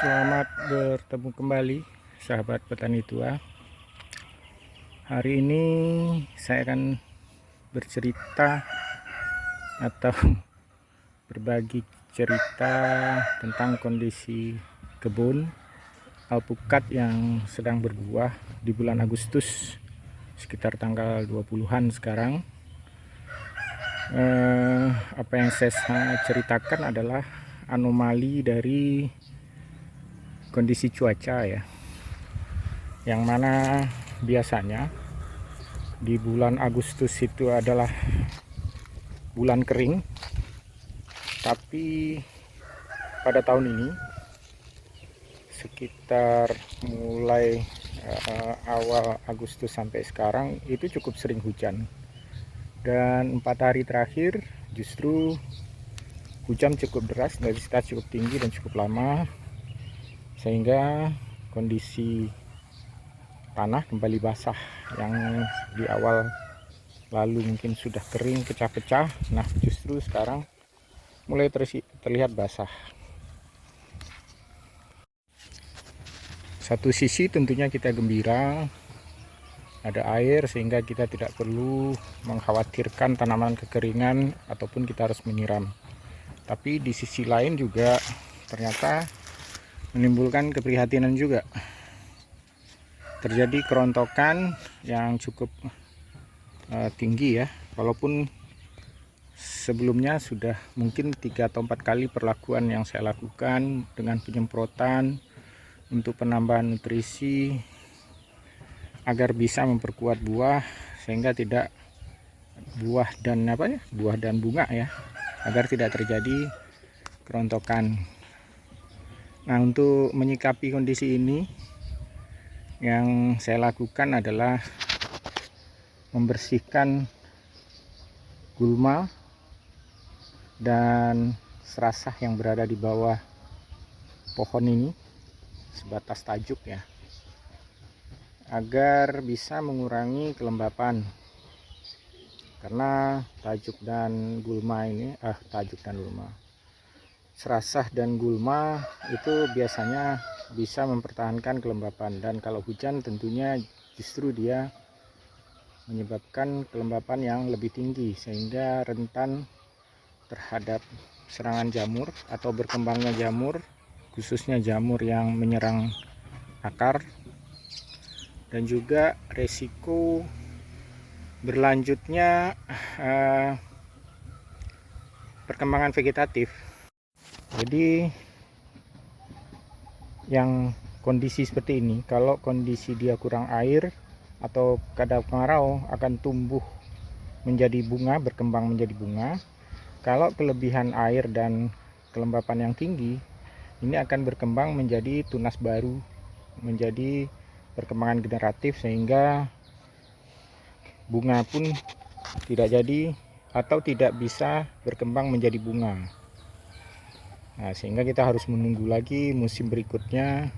Selamat bertemu kembali sahabat petani tua. Hari ini saya akan bercerita atau berbagi cerita tentang kondisi kebun alpukat yang sedang berbuah di bulan Agustus sekitar tanggal 20-an sekarang. Apa yang saya ceritakan adalah anomali dari kondisi cuaca ya, yang mana biasanya di bulan Agustus itu adalah bulan kering, tapi pada tahun ini sekitar mulai awal Agustus sampai sekarang itu cukup sering hujan, dan 4 hari terakhir justru hujan cukup deras, intensitas cukup tinggi dan cukup lama, sehingga kondisi tanah kembali basah. Yang di awal lalu mungkin sudah kering pecah-pecah, nah justru sekarang mulai terlihat basah. Satu sisi tentunya kita gembira ada air sehingga kita tidak perlu mengkhawatirkan tanaman kekeringan ataupun kita harus menyiram. Tapi di sisi lain juga ternyata menimbulkan keprihatinan juga. Terjadi kerontokan yang cukup tinggi ya, walaupun sebelumnya sudah mungkin 3 atau 4 kali perlakuan yang saya lakukan dengan penyemprotan untuk penambahan nutrisi agar bisa memperkuat buah sehingga tidak buah dan bunga ya, agar tidak terjadi kerontokan. Nah, untuk menyikapi kondisi ini yang saya lakukan adalah membersihkan gulma dan serasah yang berada di bawah pohon ini sebatas tajuk ya, agar bisa mengurangi kelembapan. Karena serasah dan gulma itu biasanya bisa mempertahankan kelembapan, dan kalau hujan tentunya justru dia menyebabkan kelembapan yang lebih tinggi sehingga rentan terhadap serangan jamur atau berkembangnya jamur, khususnya jamur yang menyerang akar, dan juga resiko berlanjutnya perkembangan vegetatif. Jadi yang kondisi seperti ini, kalau kondisi dia kurang air atau kadang kemarau, akan tumbuh menjadi bunga, berkembang menjadi bunga. Kalau kelebihan air dan kelembapan yang tinggi, ini akan berkembang menjadi tunas baru, menjadi perkembangan generatif, sehingga bunga pun tidak jadi atau tidak bisa berkembang menjadi bunga. Nah, sehingga kita harus menunggu lagi musim berikutnya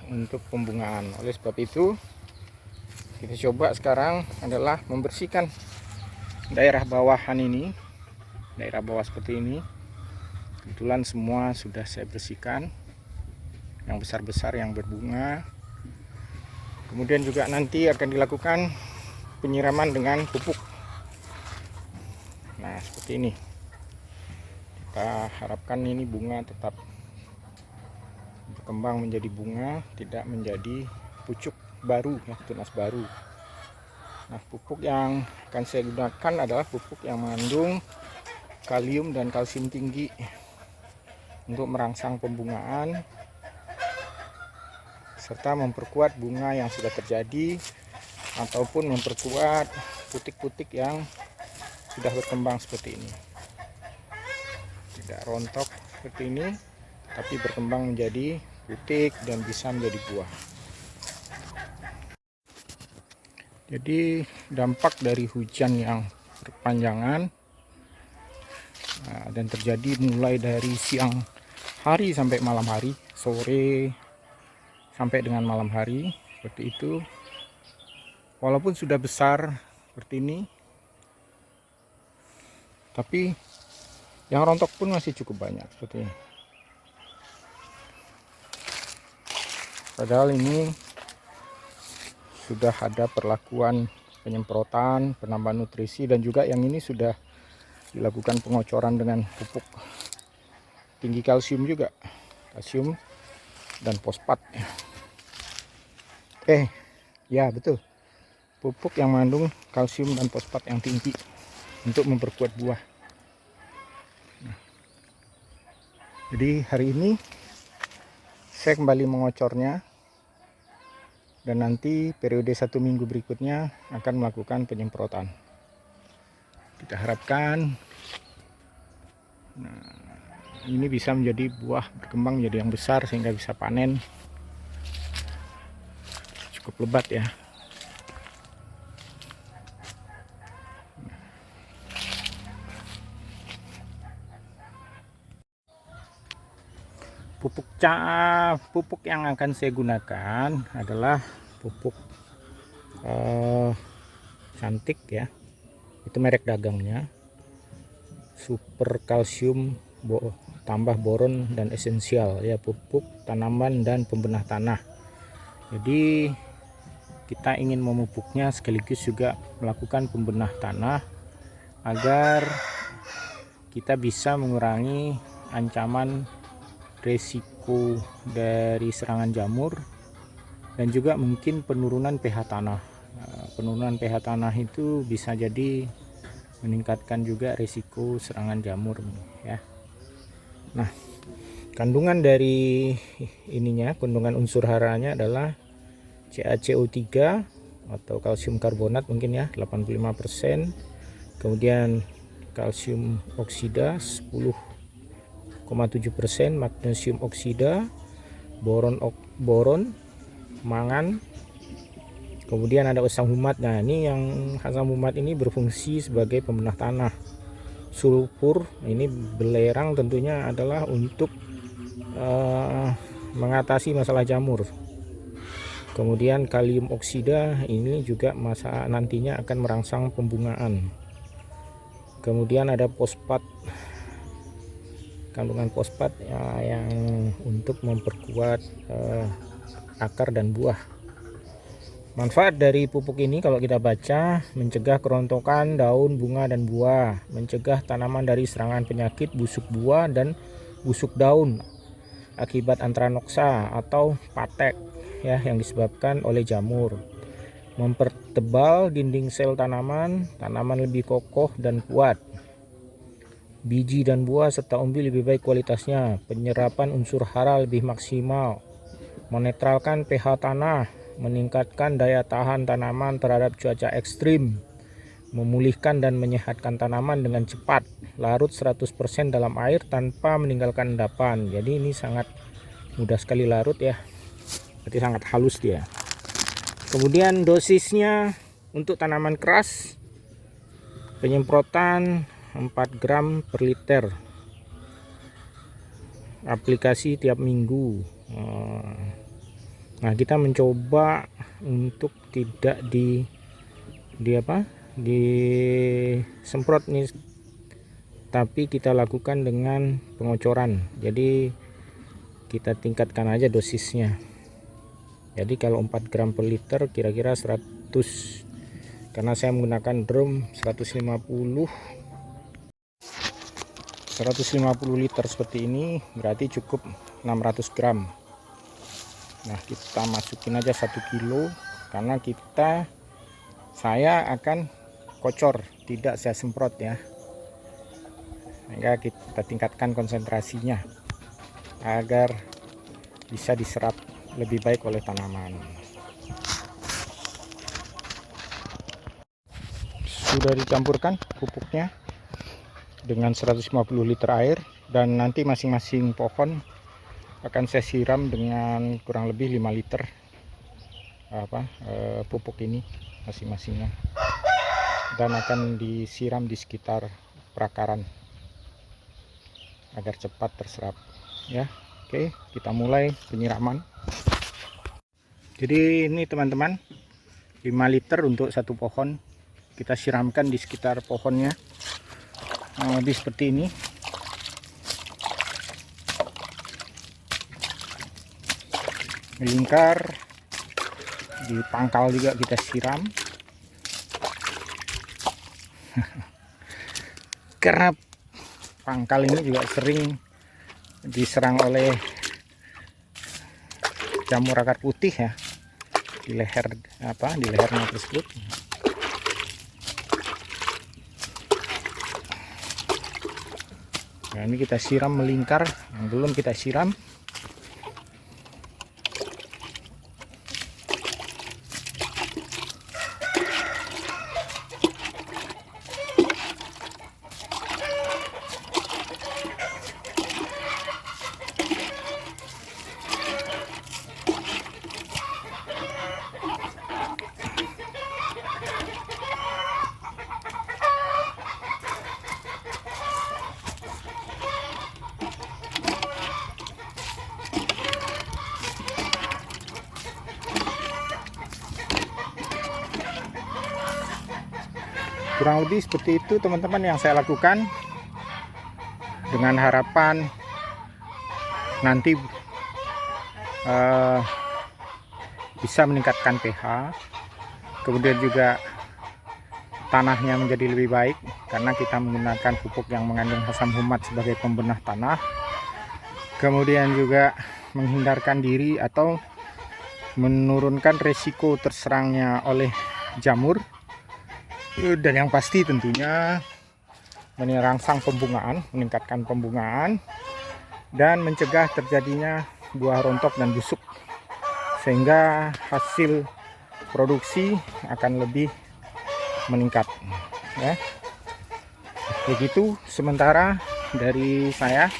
untuk pembungaan. Oleh sebab itu, kita coba sekarang adalah membersihkan daerah bawahan ini, daerah bawah seperti ini. Kebetulan semua sudah saya bersihkan, yang besar-besar yang berbunga. Kemudian juga nanti akan dilakukan penyiraman dengan pupuk. Nah, seperti ini. Kita harapkan ini bunga tetap berkembang menjadi bunga, tidak menjadi pucuk baru ya, tunas baru. Nah, pupuk yang akan saya gunakan adalah pupuk yang mengandung kalium dan kalsium tinggi untuk merangsang pembungaan serta memperkuat bunga yang sudah terjadi ataupun memperkuat putik-putik yang sudah berkembang seperti ini. Tidak rontok seperti ini, tapi berkembang menjadi putik dan bisa menjadi buah. Jadi dampak dari hujan yang berkepanjangan dan terjadi mulai dari siang hari sampai malam hari, sore sampai dengan malam hari seperti itu. Walaupun sudah besar seperti ini, tapi yang rontok pun masih cukup banyak seperti ini. Padahal ini sudah ada perlakuan penyemprotan, penambahan nutrisi, dan juga yang ini sudah dilakukan pengocoran dengan pupuk tinggi kalsium juga, kalsium dan fosfat. Ya betul, pupuk yang mengandung kalsium dan fosfat yang tinggi untuk memperkuat buah. Jadi hari ini saya kembali mengocornya, dan nanti periode 1 minggu berikutnya akan melakukan penyemprotan. Kita harapkan ini bisa menjadi buah berkembang menjadi yang besar sehingga bisa panen cukup lebat ya. Pupuk yang akan saya gunakan adalah pupuk cantik ya, itu merek dagangnya, super kalsium tambah boron dan esensial ya, pupuk tanaman dan pembenah tanah. Jadi kita ingin memupuknya sekaligus juga melakukan pembenah tanah agar kita bisa mengurangi ancaman resiko dari serangan jamur dan juga mungkin penurunan pH tanah. Penurunan pH tanah itu bisa jadi meningkatkan juga risiko serangan jamur ya. Nah, kandungan dari ininya, kandungan unsur haranya adalah CaCO3 atau kalsium karbonat mungkin ya 85%, kemudian kalsium oksida 10,7%, magnesium oksida, boron, mangan, kemudian ada asam humat. Nah, ini yang asam humat ini berfungsi sebagai pembenah tanah. Sulfur ini belerang tentunya adalah untuk mengatasi masalah jamur. Kemudian kalium oksida ini juga nantinya akan merangsang pembungaan. Kemudian ada fosfat, kandungan fosfat ya, yang untuk memperkuat akar dan buah. Manfaat dari pupuk ini kalau kita baca, mencegah kerontokan daun, bunga, dan buah, mencegah tanaman dari serangan penyakit busuk buah dan busuk daun akibat antranoksa atau patek ya yang disebabkan oleh jamur, mempertebal dinding sel tanaman lebih kokoh dan kuat, biji dan buah serta umbi lebih baik kualitasnya, penyerapan unsur hara lebih maksimal, menetralkan pH tanah, meningkatkan daya tahan tanaman terhadap cuaca ekstrim, memulihkan dan menyehatkan tanaman dengan cepat, larut 100% dalam air tanpa meninggalkan endapan. Jadi ini sangat mudah sekali larut ya, berarti sangat halus dia. Kemudian dosisnya untuk tanaman keras, penyemprotan 4 gram per liter, aplikasi tiap minggu. Nah, kita mencoba untuk tidak disemprot nih, tapi kita lakukan dengan pengocoran. Jadi kita tingkatkan aja dosisnya. Jadi kalau 4 gram per liter kira-kira 100, karena saya menggunakan drum 150 liter seperti ini, berarti cukup 600 gram. Nah, kita masukin aja 1 kilo karena saya akan kocor, tidak saya semprot ya, sehingga kita tingkatkan konsentrasinya agar bisa diserap lebih baik oleh tanaman. Sudah dicampurkan pupuknya dengan 150 liter air, dan nanti masing-masing pohon akan saya siram dengan kurang lebih 5 liter pupuk ini masing-masingnya, dan akan disiram di sekitar perakaran agar cepat terserap ya. Oke, kita mulai penyiraman. Jadi ini teman-teman, 5 liter untuk satu pohon, kita siramkan di sekitar pohonnya, lebih seperti ini. melingkar. Di pangkal juga kita siram. Karena pangkal ini juga sering diserang oleh jamur akar putih ya, di lehernya tersebut. Nah, ini kita siram melingkar, yang belum kita siram. Kurang lebih seperti itu teman-teman yang saya lakukan, dengan harapan nanti bisa meningkatkan pH, kemudian juga tanahnya menjadi lebih baik karena kita menggunakan pupuk yang mengandung asam humat sebagai pembenah tanah, kemudian juga menghindarkan diri atau menurunkan resiko terserangnya oleh jamur, dan yang pasti tentunya merangsang pembungaan, meningkatkan pembungaan, dan mencegah terjadinya buah rontok dan busuk, sehingga hasil produksi akan lebih meningkat ya. Begitu sementara dari saya,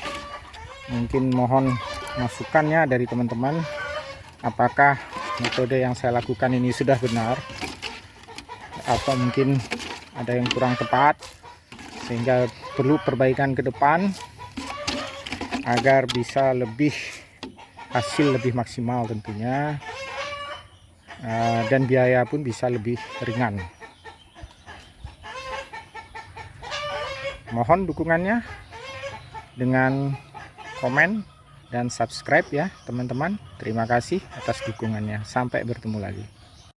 mungkin mohon masukannya dari teman-teman, apakah metode yang saya lakukan ini sudah benar atau mungkin ada yang kurang tepat, sehingga perlu perbaikan ke depan agar bisa hasil lebih maksimal tentunya, dan biaya pun bisa lebih ringan. Mohon dukungannya dengan komen dan subscribe ya teman-teman. Terima kasih atas dukungannya. Sampai bertemu lagi.